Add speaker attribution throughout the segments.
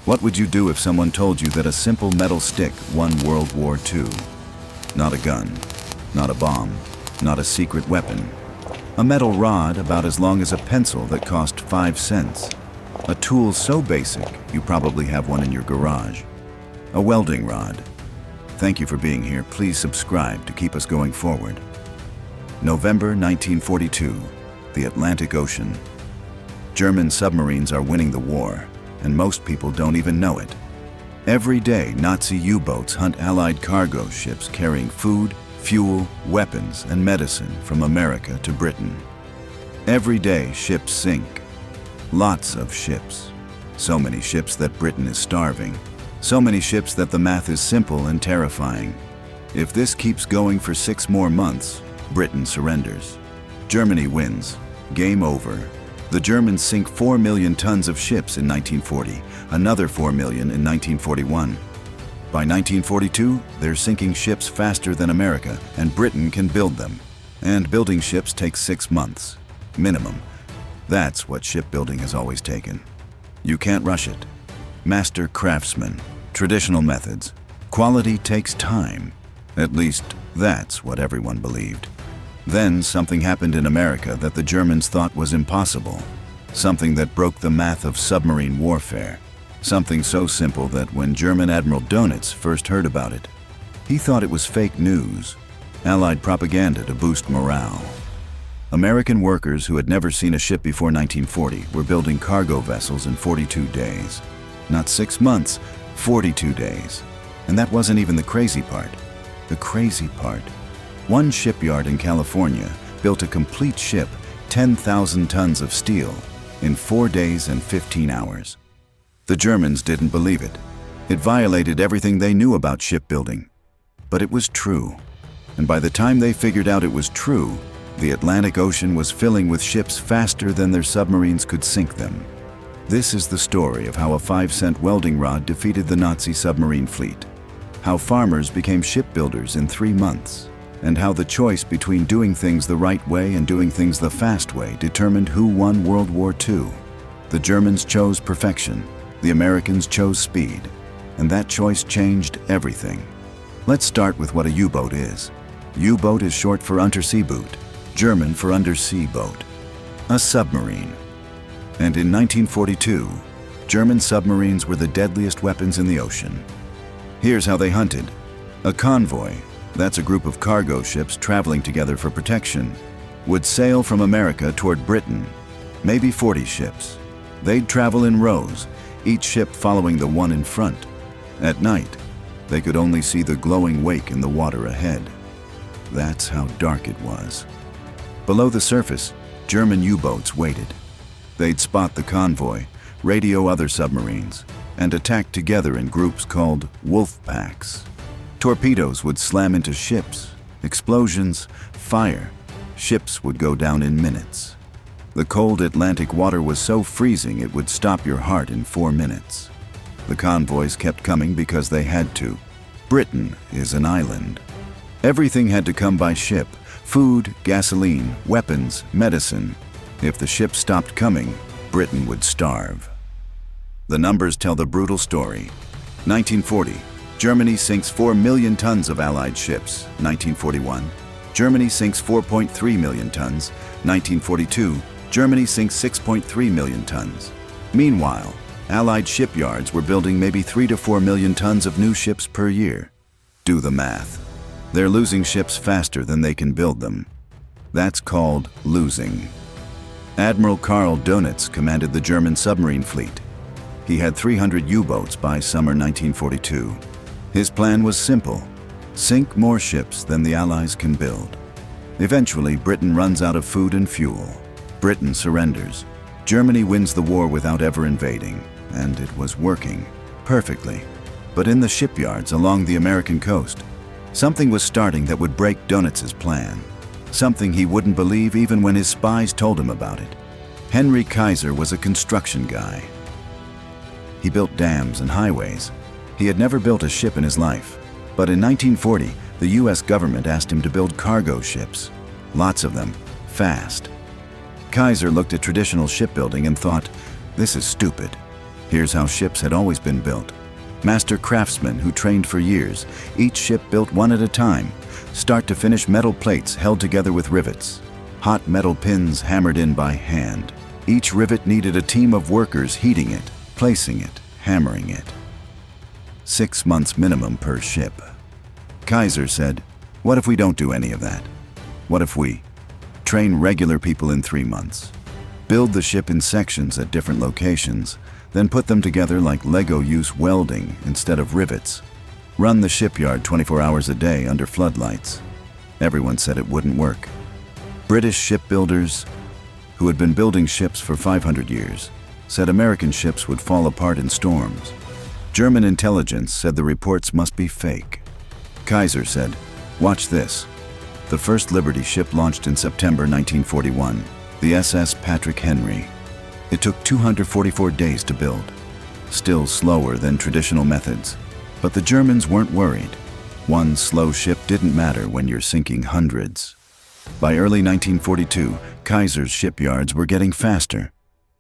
Speaker 1: What would you do if someone told you that a simple metal stick won World War II? Not a gun, not a bomb, not a secret weapon. A metal rod about as long as a pencil that cost 5 cents. A tool so basic, you probably have one in your garage. A welding rod. Thank you for being here. Please subscribe to keep us going forward. November 1942, the Atlantic Ocean. German submarines are winning the war, and most people don't even know it. Every day, Nazi U-boats hunt Allied cargo ships carrying food, fuel, weapons, and medicine from America to Britain. Every day, ships sink. Lots of ships. So many ships that Britain is starving. So many ships that the math is simple and terrifying. If this keeps going for 6 more months, Britain surrenders. Germany wins. Game over. The Germans sink 4 million tons of ships in 1940, another 4 million in 1941. By 1942, they're sinking ships faster than America, and Britain can build them. And building ships takes 6 months, minimum. That's what shipbuilding has always taken. You can't rush it. Master craftsmen, traditional methods. Quality takes time. At least, that's what everyone believed. Then something happened in America that the Germans thought was impossible. Something that broke the math of submarine warfare. Something so simple that when German Admiral Dönitz first heard about it, he thought it was fake news, Allied propaganda to boost morale. American workers who had never seen a ship before 1940 were building cargo vessels in 42 days. Not 6 months, 42 days. And that wasn't even the crazy part. The crazy part. One shipyard in California built a complete ship, 10,000 tons of steel, in 4 days and 15 hours. The Germans didn't believe it. It violated everything they knew about shipbuilding. But it was true. And by the time they figured out it was true, the Atlantic Ocean was filling with ships faster than their submarines could sink them. This is the story of how a 5-cent welding rod defeated the Nazi submarine fleet, how farmers became shipbuilders in 3 months, and how the choice between doing things the right way and doing things the fast way determined who won World War II. The Germans chose perfection, the Americans chose speed, and that choice changed everything. Let's start with what a U-boat is. U-boat is short for undersea boot, German for undersea boat. A submarine. And in 1942, German submarines were the deadliest weapons in the ocean. Here's how they hunted. A convoy, that's a group of cargo ships traveling together for protection, would sail from America toward Britain, maybe 40 ships. They'd travel in rows, each ship following the one in front. At night, they could only see the glowing wake in the water ahead. That's how dark it was. Below the surface, German U-boats waited. They'd spot the convoy, radio other submarines, and attack together in groups called wolf packs. Torpedoes would slam into ships, explosions, fire. Ships would go down in minutes. The cold Atlantic water was so freezing it would stop your heart in 4 minutes. The convoys kept coming because they had to. Britain is an island. Everything had to come by ship. Food, gasoline, weapons, medicine. If the ships stopped coming, Britain would starve. The numbers tell the brutal story. 1940, Germany sinks 4 million tons of Allied ships. 1941, Germany sinks 4.3 million tons. 1942, Germany sinks 6.3 million tons. Meanwhile, Allied shipyards were building maybe 3 to 4 million tons of new ships per year. Do the math. They're losing ships faster than they can build them. That's called losing. Admiral Karl Dönitz commanded the German submarine fleet. He had 300 U-boats by summer 1942. His plan was simple: sink more ships than the Allies can build. Eventually, Britain runs out of food and fuel. Britain surrenders. Germany wins the war without ever invading, and it was working perfectly. But in the shipyards along the American coast, something was starting that would break Dönitz's plan. Something he wouldn't believe even when his spies told him about it. Henry Kaiser was a construction guy. He built dams and highways. He had never built a ship in his life. But in 1940, the US government asked him to build cargo ships. Lots of them, fast. Kaiser looked at traditional shipbuilding and thought, this is stupid. Here's how ships had always been built. Master craftsmen who trained for years, each ship built one at a time, start to finish metal plates held together with rivets. Hot metal pins hammered in by hand. Each rivet needed a team of workers heating it, placing it, hammering it. 6 months minimum per ship. Kaiser said, "What if we don't do any of that? What if we train regular people in 3 months? Build the ship in sections at different locations, then put them together like Lego, use welding instead of rivets. Run the shipyard 24 hours a day under floodlights." Everyone said it wouldn't work. British shipbuilders, who had been building ships for 500 years, said American ships would fall apart in storms. German intelligence said the reports must be fake. Kaiser said, "Watch this." The first Liberty ship launched in September 1941, the SS Patrick Henry. It took 244 days to build, still slower than traditional methods. But the Germans weren't worried. One slow ship didn't matter when you're sinking hundreds. By early 1942, Kaiser's shipyards were getting faster.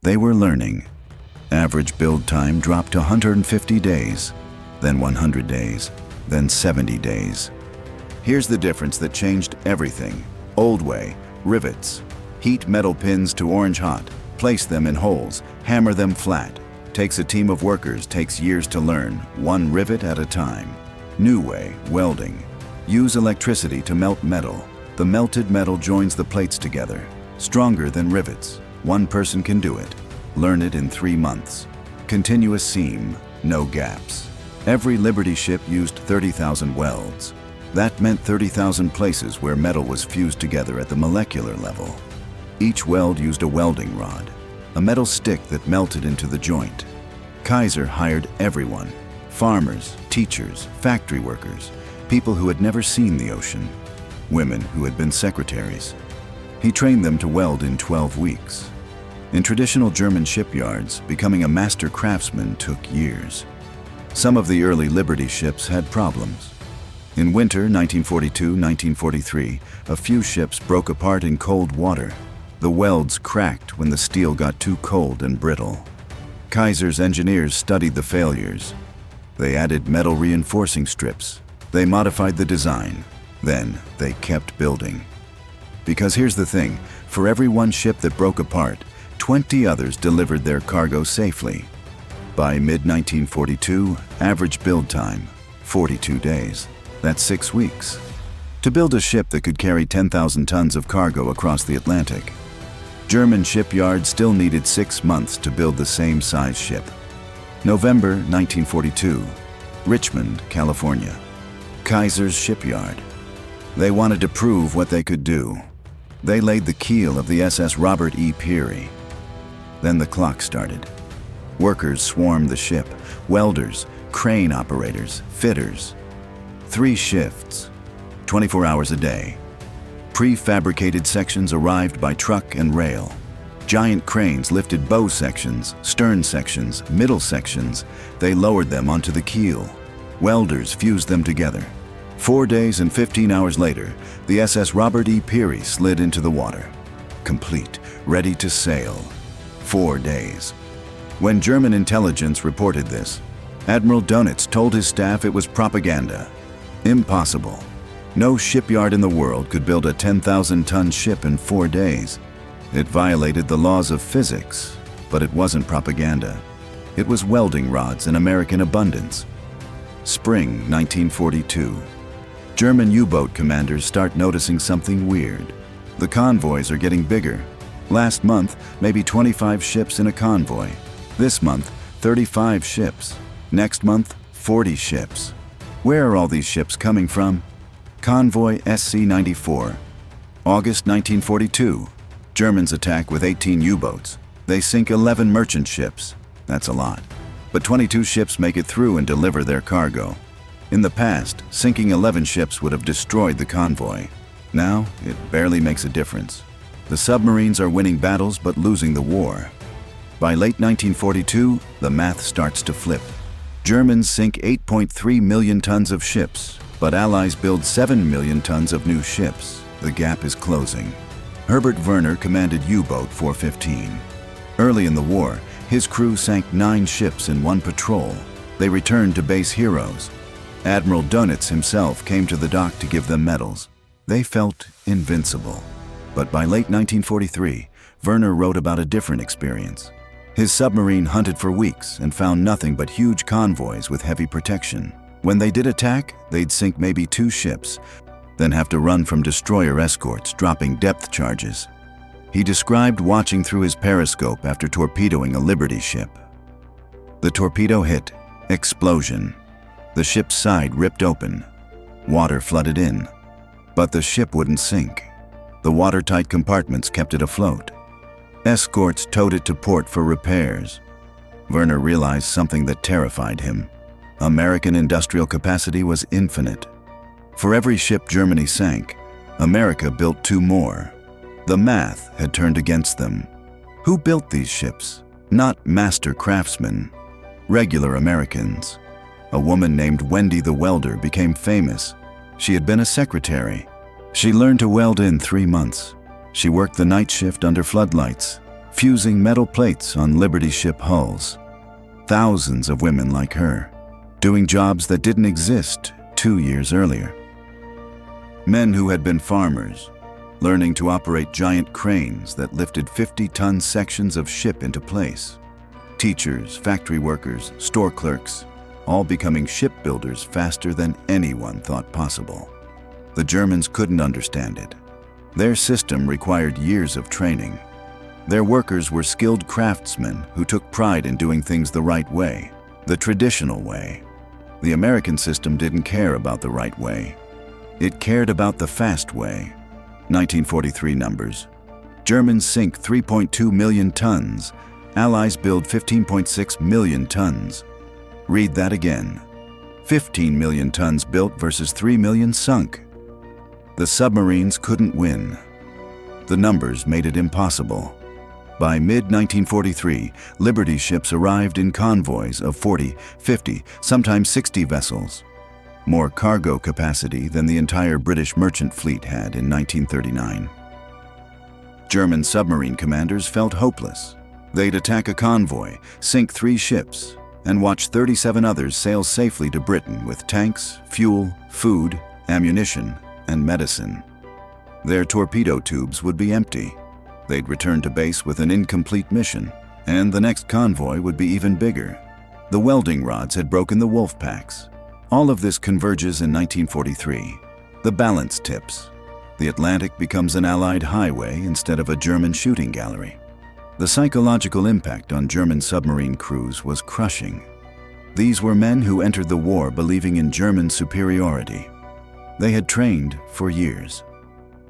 Speaker 1: They were learning. Average build time dropped to 150 days, then 100 days, then 70 days. Here's the difference that changed everything. Old way, rivets. Heat metal pins to orange hot, place them in holes, hammer them flat. Takes a team of workers, takes years to learn, one rivet at a time. New way, welding. Use electricity to melt metal. The melted metal joins the plates together. Stronger than rivets. One person can do it. Learn it in 3 months. Continuous seam, no gaps. Every Liberty ship used 30,000 welds. That meant 30,000 places where metal was fused together at the molecular level. Each weld used a welding rod, a metal stick that melted into the joint. Kaiser hired everyone: farmers, teachers, factory workers, people who had never seen the ocean, women who had been secretaries. He trained them to weld in 12 weeks. In traditional German shipyards, becoming a master craftsman took years. Some of the early Liberty ships had problems. In winter 1942-1943, a few ships broke apart in cold water. The welds cracked when the steel got too cold and brittle. Kaiser's engineers studied the failures. They added metal reinforcing strips. They modified the design. Then they kept building. Because here's the thing, for every one ship that broke apart, 20 others delivered their cargo safely. By mid-1942, average build time, 42 days. That's 6 weeks. To build a ship that could carry 10,000 tons of cargo across the Atlantic. German shipyards still needed 6 months to build the same size ship. November 1942, Richmond, California. Kaiser's shipyard. They wanted to prove what they could do. They laid the keel of the SS Robert E. Peary. Then the clock started. Workers swarmed the ship, welders, crane operators, fitters. 3 shifts, 24 hours a day. Prefabricated sections arrived by truck and rail. Giant cranes lifted bow sections, stern sections, middle sections. They lowered them onto the keel. Welders fused them together. 4 days and 15 hours later, the SS Robert E. Peary slid into the water. Complete, ready to sail. 4 days. When German intelligence reported this, Admiral Dönitz told his staff it was propaganda. Impossible. No shipyard in the world could build a 10,000-ton ship in 4 days. It violated the laws of physics, but it wasn't propaganda. It was welding rods in American abundance. Spring 1942. German U-boat commanders start noticing something weird. The convoys are getting bigger. Last month, maybe 25 ships in a convoy. This month, 35 ships. Next month, 40 ships. Where are all these ships coming from? Convoy SC-94. August 1942. Germans attack with 18 U-boats. They sink 11 merchant ships. That's a lot. But 22 ships make it through and deliver their cargo. In the past, sinking 11 ships would have destroyed the convoy. Now, it barely makes a difference. The submarines are winning battles but losing the war. By late 1942, the math starts to flip. Germans sink 8.3 million tons of ships, but Allies build 7 million tons of new ships. The gap is closing. Herbert Werner commanded U-boat 415. Early in the war, His crew sank 9 ships in one patrol. They returned to base heroes. Admiral Dönitz himself came to the dock to give them medals. They felt invincible. But by late 1943, Werner wrote about a different experience. His submarine hunted for weeks and found nothing but huge convoys with heavy protection. When they did attack, they'd sink maybe 2 ships, then have to run from destroyer escorts, dropping depth charges. He described watching through his periscope after torpedoing a Liberty ship. The torpedo hit. Explosion. The ship's side ripped open. Water flooded in. But the ship wouldn't sink. The watertight compartments kept it afloat. Escorts towed it to port for repairs. Werner realized something that terrified him. American industrial capacity was infinite. For every ship Germany sank, America built 2 more. The math had turned against them. Who built these ships? Not master craftsmen. Regular Americans. A woman named Wendy the Welder became famous. She had been a secretary. She learned to weld in 3 months. She worked the night shift under floodlights, fusing metal plates on Liberty ship hulls. Thousands of women like her, doing jobs that didn't exist 2 years earlier. Men who had been farmers, learning to operate giant cranes that lifted 50-ton sections of ship into place. Teachers, factory workers, store clerks, all becoming shipbuilders faster than anyone thought possible. The Germans couldn't understand it. Their system required years of training. Their workers were skilled craftsmen who took pride in doing things the right way, the traditional way. The American system didn't care about the right way. It cared about the fast way. 1943 numbers. Germans sink 3.2 million tons. Allies build 15.6 million tons. Read that again. 15 million tons built versus 3 million sunk. The submarines couldn't win. The numbers made it impossible. By mid-1943, Liberty ships arrived in convoys of 40, 50, sometimes 60 vessels. More cargo capacity than the entire British merchant fleet had in 1939. German submarine commanders felt hopeless. They'd attack a convoy, sink 3 ships, and watch 37 others sail safely to Britain with tanks, fuel, food, ammunition, and medicine. Their torpedo tubes would be empty. They'd return to base with an incomplete mission, and the next convoy would be even bigger. The welding rods had broken the wolf packs. All of this converges in 1943. The balance tips. The Atlantic becomes an Allied highway instead of a German shooting gallery. The psychological impact on German submarine crews was crushing. These were men who entered the war believing in German superiority. They had trained for years.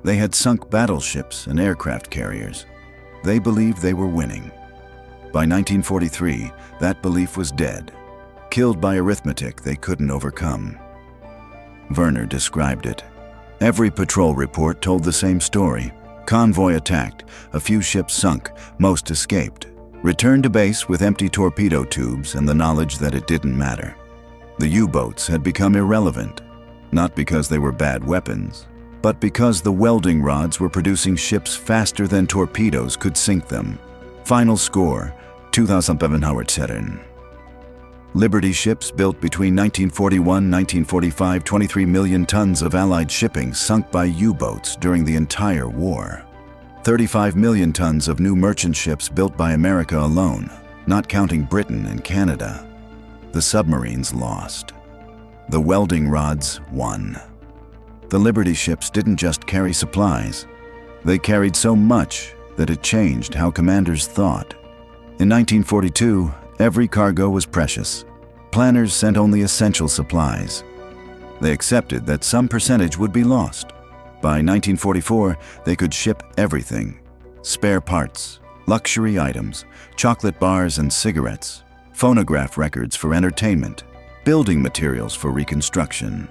Speaker 1: They had sunk battleships and aircraft carriers. They believed they were winning. By 1943, that belief was dead, killed by arithmetic they couldn't overcome. Werner described it. Every patrol report told the same story. Convoy attacked, a few ships sunk, most escaped. Returned to base with empty torpedo tubes and the knowledge that it didn't matter. The U-boats had become irrelevant, not because they were bad weapons, but because the welding rods were producing ships faster than torpedoes could sink them. Final score, 2,707. Liberty ships built between 1941 and 1945, 23 million tons of Allied shipping sunk by U-boats during the entire war. 35 million tons of new merchant ships built by America alone, not counting Britain and Canada. The submarines lost. The welding rods won. The Liberty ships didn't just carry supplies. They carried so much that it changed how commanders thought. In 1942, every cargo was precious. Planners sent only essential supplies. They accepted that some percentage would be lost. By 1944, they could ship everything: spare parts, luxury items, chocolate bars and cigarettes, phonograph records for entertainment, building materials for reconstruction.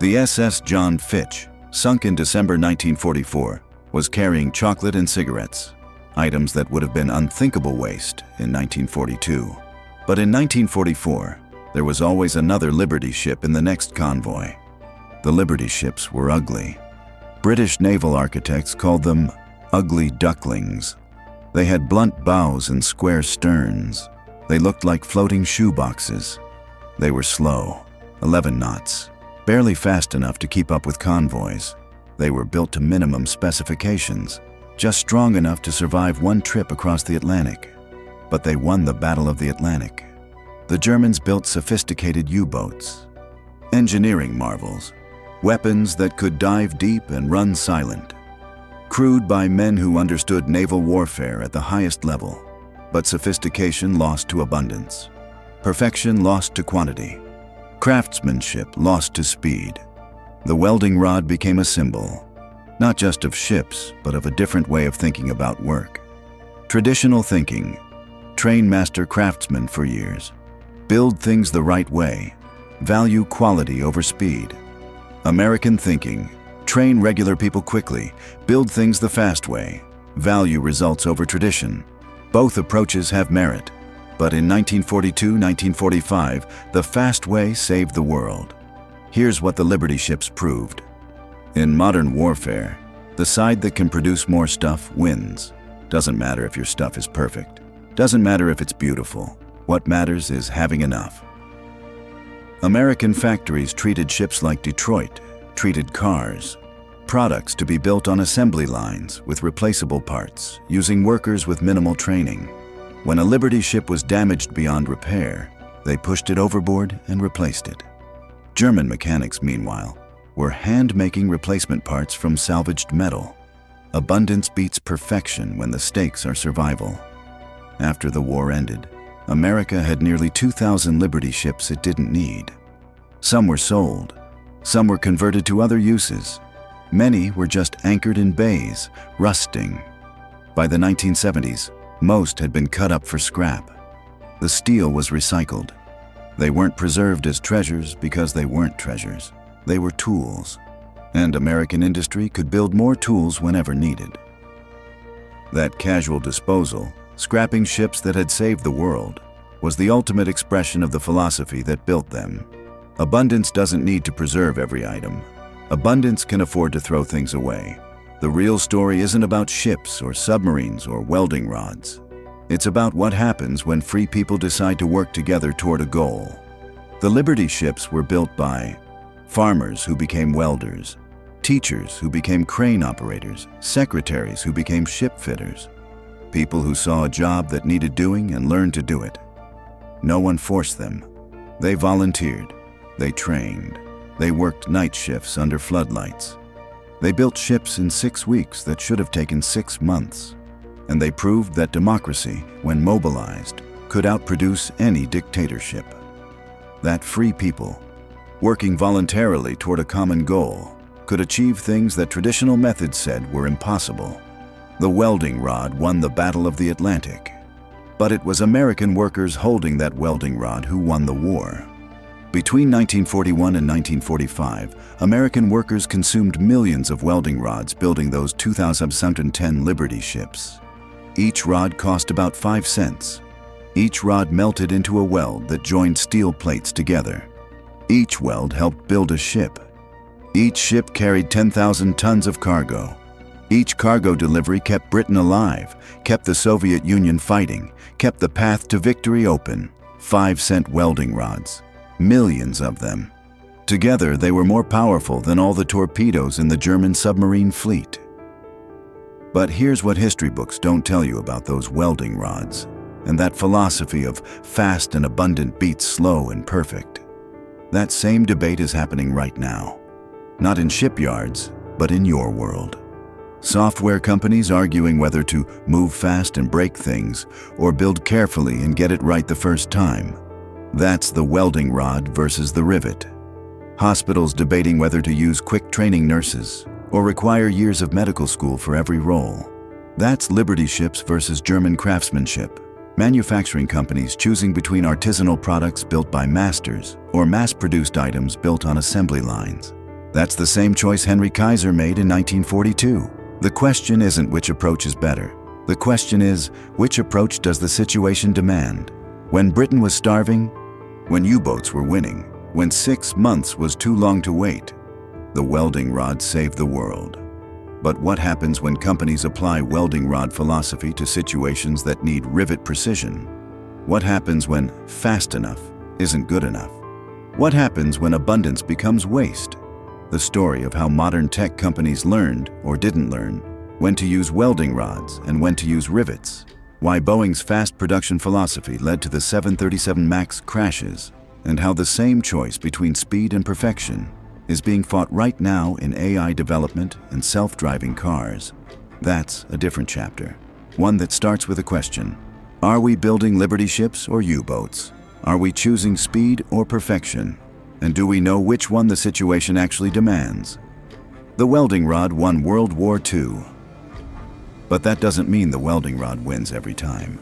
Speaker 1: The SS John Fitch, sunk in December 1944, was carrying chocolate and cigarettes, items that would have been unthinkable waste in 1942. But in 1944, there was always another Liberty ship in the next convoy. The Liberty ships were ugly. British naval architects called them ugly ducklings. They had blunt bows and square sterns. They looked like floating shoeboxes. They were slow, 11 knots, barely fast enough to keep up with convoys. They were built to minimum specifications, just strong enough to survive one trip across the Atlantic. But they won the Battle of the Atlantic. The Germans built sophisticated U-boats, engineering marvels, weapons that could dive deep and run silent, crewed by men who understood naval warfare at the highest level. But sophistication lost to abundance, perfection lost to quantity, craftsmanship lost to speed. The welding rod became a symbol, not just of ships, but of a different way of thinking about work. Traditional thinking, train master craftsmen for years, build things the right way, value quality over speed. American thinking, train regular people quickly, build things the fast way, value results over tradition. Both approaches have merit, but in 1942-1945, the fast way saved the world. Here's what the Liberty ships proved. In modern warfare, the side that can produce more stuff wins. Doesn't matter if your stuff is perfect. Doesn't matter if it's beautiful. What matters is having enough. American factories treated ships like Detroit, treated cars, products to be built on assembly lines with replaceable parts, using workers with minimal training. When a Liberty ship was damaged beyond repair, they pushed it overboard and replaced it. German mechanics, meanwhile, were hand-making replacement parts from salvaged metal. Abundance beats perfection when the stakes are survival. After the war ended, America had nearly 2,000 Liberty ships it didn't need. Some were sold, some were converted to other uses. Many were just anchored in bays, rusting. By the 1970s, most had been cut up for scrap. The steel was recycled. They weren't preserved as treasures because they weren't treasures. They were tools, and American industry could build more tools whenever needed. That casual disposal, scrapping ships that had saved the world, was the ultimate expression of the philosophy that built them. Abundance doesn't need to preserve every item. Abundance can afford to throw things away. The real story isn't about ships or submarines or welding rods. It's about what happens when free people decide to work together toward a goal. The Liberty ships were built by farmers who became welders, teachers who became crane operators, secretaries who became ship fitters, people who saw a job that needed doing and learned to do it. No one forced them. They volunteered. They trained. They worked night shifts under floodlights. They built ships in 6 weeks that should have taken 6 months. And they proved that democracy, when mobilized, could outproduce any dictatorship. That free people, working voluntarily toward a common goal, could achieve things that traditional methods said were impossible. The welding rod won the Battle of the Atlantic. But it was American workers holding that welding rod who won the war. Between 1941 and 1945, American workers consumed millions of welding rods building those 2010 Liberty ships. Each rod cost about 5 cents. Each rod melted into a weld that joined steel plates together. Each weld helped build a ship. Each ship carried 10,000 tons of cargo. Each cargo delivery kept Britain alive, kept the Soviet Union fighting, kept the path to victory open. 5-cent welding rods. Millions of them. Together, they were more powerful than all the torpedoes in the German submarine fleet. But here's what history books don't tell you about those welding rods, and that philosophy of fast and abundant beats slow and perfect. That same debate is happening right now. Not in shipyards, but in your world. Software companies arguing whether to move fast and break things, or build carefully and get it right the first time. That's the welding rod versus the rivet. Hospitals debating whether to use quick training nurses or require years of medical school for every role. That's Liberty ships versus German craftsmanship. Manufacturing companies choosing between artisanal products built by masters or mass-produced items built on assembly lines. That's the same choice Henry Kaiser made in 1942. The question isn't which approach is better. The question is, which approach does the situation demand? When Britain was starving, when U-boats were winning, when 6 months was too long to wait, the welding rod saved the world. But what happens when companies apply welding rod philosophy to situations that need rivet precision? What happens when fast enough isn't good enough? What happens when abundance becomes waste? The story of how modern tech companies learned, or didn't learn, when to use welding rods and when to use rivets. Why Boeing's fast production philosophy led to the 737 MAX crashes, and how the same choice between speed and perfection is being fought right now in AI development and self-driving cars. That's a different chapter. One that starts with a question. Are we building Liberty ships or U-boats? Are we choosing speed or perfection? And do we know which one the situation actually demands? The welding rod won World War II. But that doesn't mean the welding rod wins every time.